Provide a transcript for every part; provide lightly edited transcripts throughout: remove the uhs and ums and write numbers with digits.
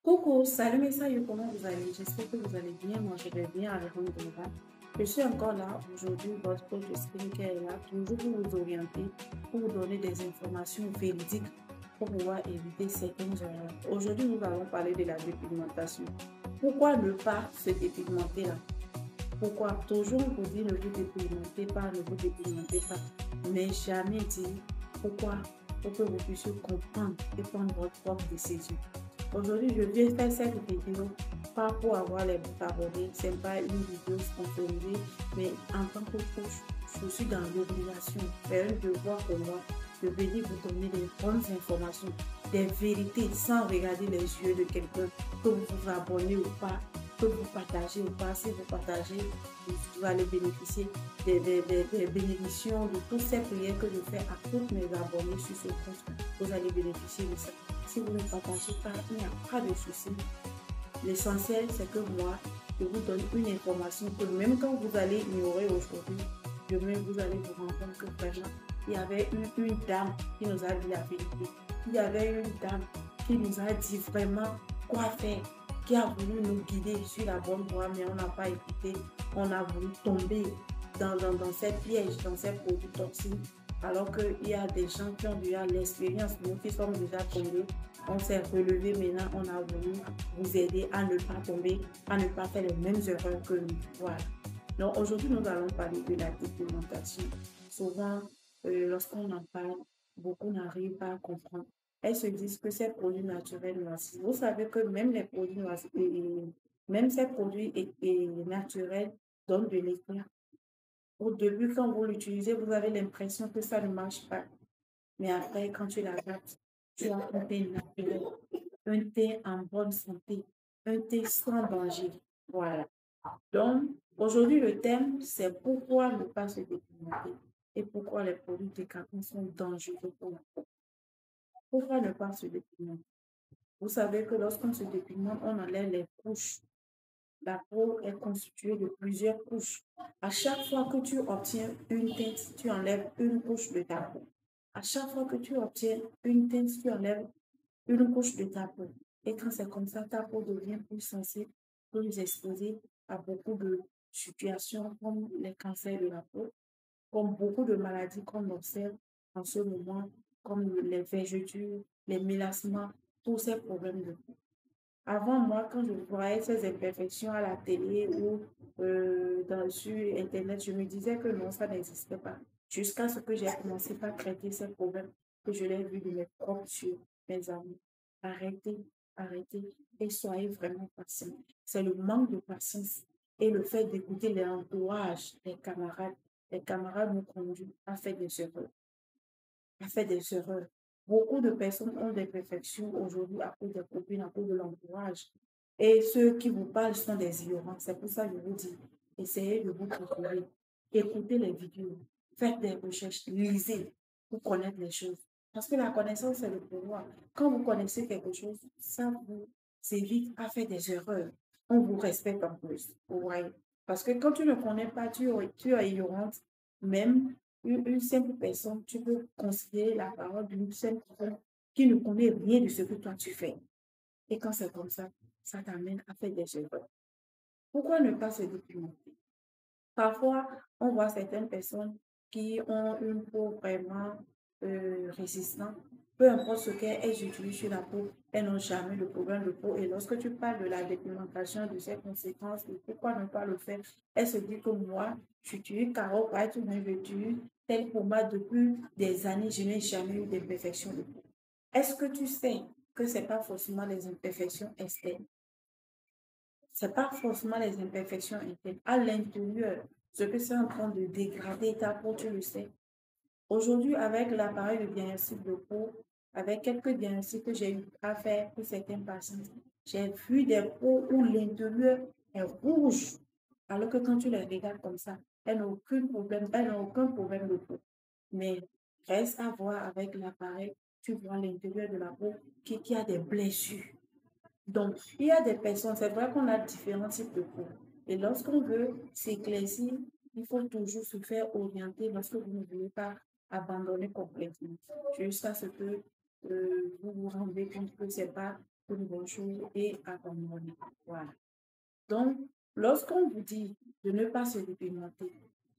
Coucou, salut mes salut, comment vous allez? J'espère que vous allez bien. Moi, je vais bien avec mon débat. Je suis encore là aujourd'hui. Votre coach de skincare est là, toujours pour vous orienter, pour vous donner des informations véridiques pour pouvoir éviter certaines erreurs. Aujourd'hui, nous allons parler de la dépigmentation. Pourquoi ne pas se dépigmenter là? Pourquoi toujours on vous dit ne vous dépigmentez pas, ne vous dépigmentez pas, mais jamais dit pourquoi, pour que vous puissiez comprendre et prendre votre propre décision. Aujourd'hui, je viens faire cette vidéo pas pour avoir les favoris, c'est pas une vidéo sponsorisée, mais en tant que coach, je suis dans l'obligation, c'est un devoir pour moi de venir vous donner des bonnes informations, des vérités sans regarder les yeux de quelqu'un, que vous vous abonnez ou pas, que vous partagez ou pas. Si vous partagez, vous allez bénéficier des bénédictions de toutes ces prières que je fais à tous mes abonnés sur ce compte. Vous allez bénéficier de ça. Si vous ne partagez pas, il n'y a pas de souci. L'essentiel, c'est que moi, je vous donne une information que même quand vous allez ignorer aujourd'hui, demain, vous allez vous rendre compte que vraiment, il y avait une dame qui nous a dit la vérité. Il y avait une dame qui nous a dit vraiment quoi faire, qui a voulu nous guider sur la bonne voie, mais on n'a pas écouté. On a voulu tomber dans ces pièges, dans ces produits toxiques, alors qu'il y a des gens qui ont déjà l'expérience, nous qui sommes déjà tombés, on s'est relevé maintenant, on a voulu vous aider à ne pas tomber, à ne pas faire les mêmes erreurs que nous. Voilà. Donc aujourd'hui, nous allons parler de la dépigmentation. Souvent, lorsqu'on en parle, beaucoup n'arrivent pas à comprendre. Elles se disent que ces produits naturels nocifs. Vous savez que même les produits nocifs, même ces produits naturels donnent de l'éclat. Au début, quand vous l'utilisez, vous avez l'impression que ça ne marche pas. Mais après, quand tu l'adaptes, tu as un thé naturel, un thé en bonne santé, un thé sans danger. Voilà. Donc, aujourd'hui, le thème, c'est pourquoi ne pas se dépigmenter et pourquoi les produits décapants sont dangereux pour la peau. Pourquoi ne pas se dépigmenter? Vous savez que lorsqu'on se dépigmente, on enlève les couches. La peau est constituée de plusieurs couches. À chaque fois que tu obtiens une teinte, tu enlèves une couche de ta peau. À chaque fois que tu obtiens une teinte, tu enlèves une couche de ta peau. Et quand c'est comme ça, ta peau devient plus sensible, plus exposée à beaucoup de situations comme les cancers de la peau, comme beaucoup de maladies qu'on observe en ce moment, comme les vergetures, les mélasmas, tous ces problèmes de peau. Avant, moi, quand je voyais ces imperfections à la télé ou sur Internet, je me disais que non, ça n'existait pas. Jusqu'à ce que j'ai commencé par traiter ces problèmes, que je l'ai vu de mes propres yeux, mes amis. Arrêtez, arrêtez et soyez vraiment patient. C'est le manque de patience et le fait d'écouter l'entourage des camarades. Les camarades nous conduisent à faire des erreurs, à faire des erreurs. Beaucoup de personnes ont des perfections aujourd'hui à cause des copines, à cause de l'entourage. Et ceux qui vous parlent sont des ignorants. C'est pour ça que je vous dis, essayez de vous préparer. Écoutez les vidéos, faites des recherches, lisez pour connaître les choses. Parce que la connaissance, c'est le pouvoir. Quand vous connaissez quelque chose, ça vous évite à faire des erreurs. On vous respecte en plus. Vous voyez. Parce que quand tu ne connais pas, tu es ignorante, même une simple personne, tu peux considérer la parole d'une simple personne qui ne connaît rien de ce que toi tu fais. Et quand c'est comme ça t'amène à faire des erreurs. Pourquoi ne pas se documenter? Parfois, on voit certaines personnes qui ont une peau vraiment résistante. Peu importe ce qu'elles utilisent sur la peau, elles n'ont jamais de problème de peau. Et lorsque tu parles de la dépigmentation, de ses conséquences, de pourquoi ne pas le faire, elles se disent que moi, j'utilise Caro White ou j'utilise tel pommade depuis des années, je n'ai jamais eu d'imperfection de peau. Est-ce que tu sais que ce n'est pas forcément les imperfections externes? C'est pas forcément les imperfections internes. À l'intérieur, ce que c'est en train de dégrader ta peau, tu le sais. Aujourd'hui, avec l'appareil de diagnostic de peau, avec quelques diagnostics que j'ai eu à faire pour certains patients, j'ai vu des peaux où l'intérieur est rouge, alors que quand tu les regardes comme ça, elles n'ont aucun problème de peau. Mais reste à voir avec l'appareil, tu vois l'intérieur de la peau qui a des blessures. Donc, il y a des personnes, c'est vrai qu'on a différents types de peau. Et lorsqu'on veut s'éclaircir, il faut toujours se faire orienter lorsque vous ne voulez pas abandonner complètement. Jusqu'à ce que vous vous rendez compte que ce n'est pas une bonne chose et abandonner. Voilà. Donc, lorsqu'on vous dit de ne pas se dépigmenter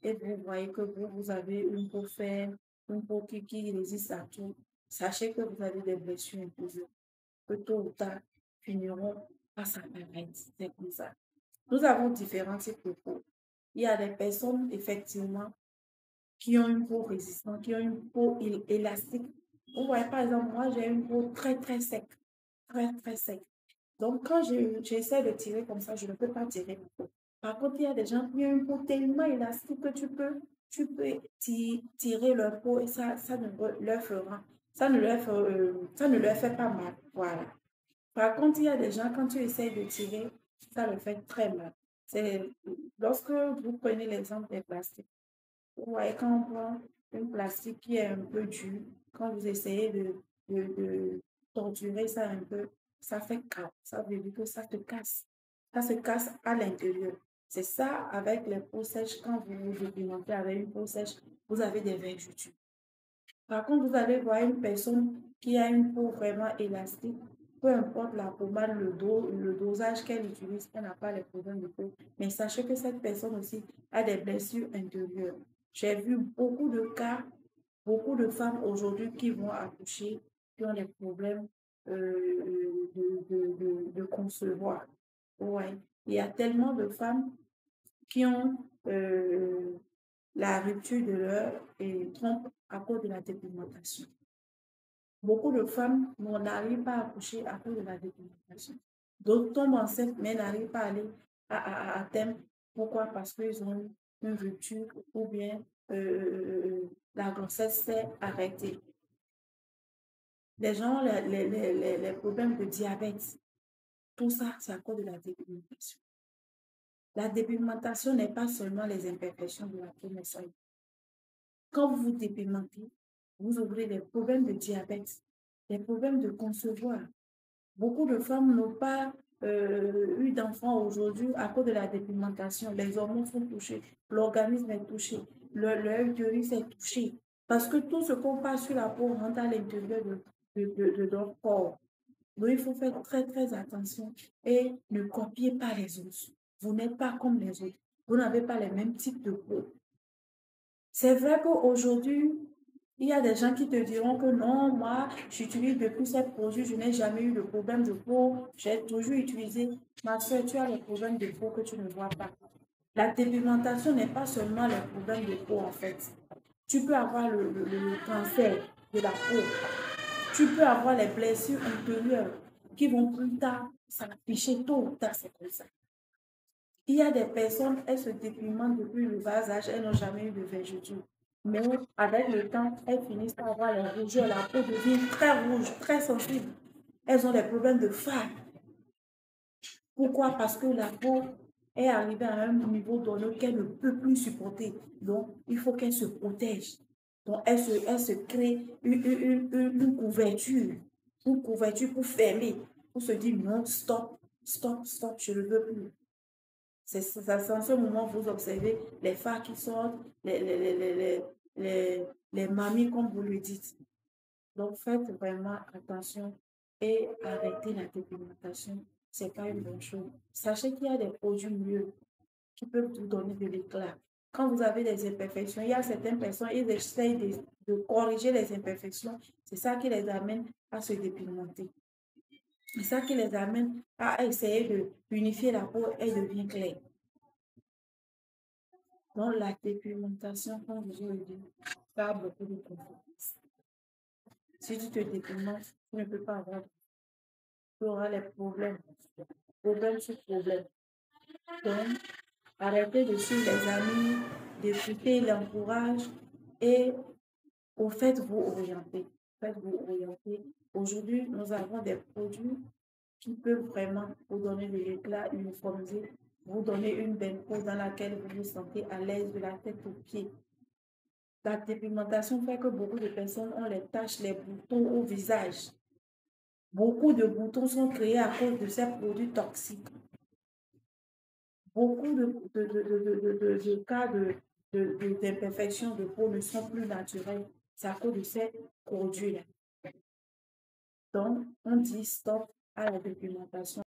et vous voyez que vous avez une peau ferme, une peau qui résiste à tout, sachez que vous avez des blessures intérieures que tôt ou tard finiront par s'apparaître. C'est comme ça. Nous avons différents types de peau. Il y a des personnes, effectivement, qui ont une peau résistante, qui ont une peau élastique. Vous voyez, par exemple, moi, j'ai une peau très, très sec. Très, très sec. Donc, quand j'essaie de tirer comme ça, je ne peux pas tirer ma peau. Par contre, il y a des gens qui ont une peau tellement élastique que tu peux tirer leur peau et ça ne leur fera, ça ne leur fait pas mal. Voilà. Par contre, il y a des gens, quand tu essaies de tirer, ça leur fait très mal. C'est lorsque vous prenez l'exemple des plastiques. Vous voyez, quand on prend une plastique qui est un peu dure, quand vous essayez de torturer ça un peu, ça fait casse. Ça veut dire que ça te casse. Ça se casse à l'intérieur. C'est ça avec les peaux sèches. Quand vous vous documentez avec une peau sèche, vous avez des vergetures. Par contre, vous allez voir une personne qui a une peau vraiment élastique, peu importe la pommade, le dosage qu'elle utilise, elle n'a pas les problèmes de peau. Mais sachez que cette personne aussi a des blessures intérieures. J'ai vu beaucoup de cas, beaucoup de femmes aujourd'hui qui vont accoucher, qui ont des problèmes de concevoir. Ouais. Il y a tellement de femmes qui ont la rupture de leur trompe à cause de la dépigmentation. Beaucoup de femmes n'arrivent pas à accoucher à cause de la dépigmentation. D'autres tombent enceintes mais n'arrivent pas à aller à terme. Pourquoi? Parce qu'ils ont une rupture ou bien la grossesse s'est arrêtée. Les gens, les problèmes de diabète, tout ça, c'est à cause de la dépigmentation. La dépigmentation n'est pas seulement les imperfections de la peau, mais ça. Quand vous vous dépigmentez, vous aurez des problèmes de diabète, des problèmes de concevoir. Beaucoup de femmes n'ont pas eu d'enfants aujourd'hui à cause de la dépigmentation. Les hormones sont touchés, l'organisme est touché, leur utérus est touché. Parce que tout ce qu'on passe sur la peau rentre à l'intérieur de notre corps. Donc, il faut faire très, très attention et ne copiez pas les autres. Vous n'êtes pas comme les autres. Vous n'avez pas les mêmes types de peau. C'est vrai qu'aujourd'hui, il y a des gens qui te diront que non, moi, j'utilise depuis ces produits, je n'ai jamais eu de problème de peau, j'ai toujours utilisé. Ma soeur, tu as les problèmes de peau que tu ne vois pas. La dépigmentation n'est pas seulement les problèmes de peau, en fait. Tu peux avoir le cancer de la peau. Tu peux avoir les blessures intérieures qui vont plus tard s'afficher tôt ou tard, c'est comme ça. Il y a des personnes, elles se dépigmentent depuis le bas âge, elles n'ont jamais eu de vergeture. Mais avec le temps, elles finissent par avoir les rougeurs, la peau devient très rouge, très sensible. Elles ont des problèmes de fard. Pourquoi? Parce que la peau est arrivée à un niveau donné qu'elle ne peut plus supporter. Donc, il faut qu'elle se protège. Donc, elle se crée une couverture pour fermer, pour se dire non, stop, stop, stop, je ne veux plus. C'est en ce moment vous observez les fards qui sortent, les mamies, comme vous le dites. Donc, faites vraiment attention et arrêtez la dépigmentation. Ce n'est pas une bonne chose. Sachez qu'il y a des produits mieux qui peuvent vous donner de l'éclat. Quand vous avez des imperfections, il y a certaines personnes, ils essayent de corriger les imperfections. C'est ça qui les amène à se dépigmenter. C'est ça qui les amène à essayer de unifier la peau et devient claire. Donc, la dépigmentation, comme je l'ai dit, ça a beaucoup de conséquences. Si tu te dépigmentes, tu ne peux pas avoir, tu auras les problèmes, problème sur problème. Donc, arrêtez de suivre les amis, d'écouter l'encourage et faites-vous orienter. Faites-vous orienter. Aujourd'hui, nous avons des produits qui peuvent vraiment vous donner de l'éclat uniformisé, vous donner une belle peau dans laquelle vous vous sentez à l'aise de la tête aux pieds. La dépigmentation fait que beaucoup de personnes ont les taches, les boutons au visage. Beaucoup de boutons sont créés à cause de ces produits toxiques. Beaucoup de cas d'imperfection de peau ne sont plus naturels. C'est à cause de ces produits-là. Donc, on dit stop à la documentation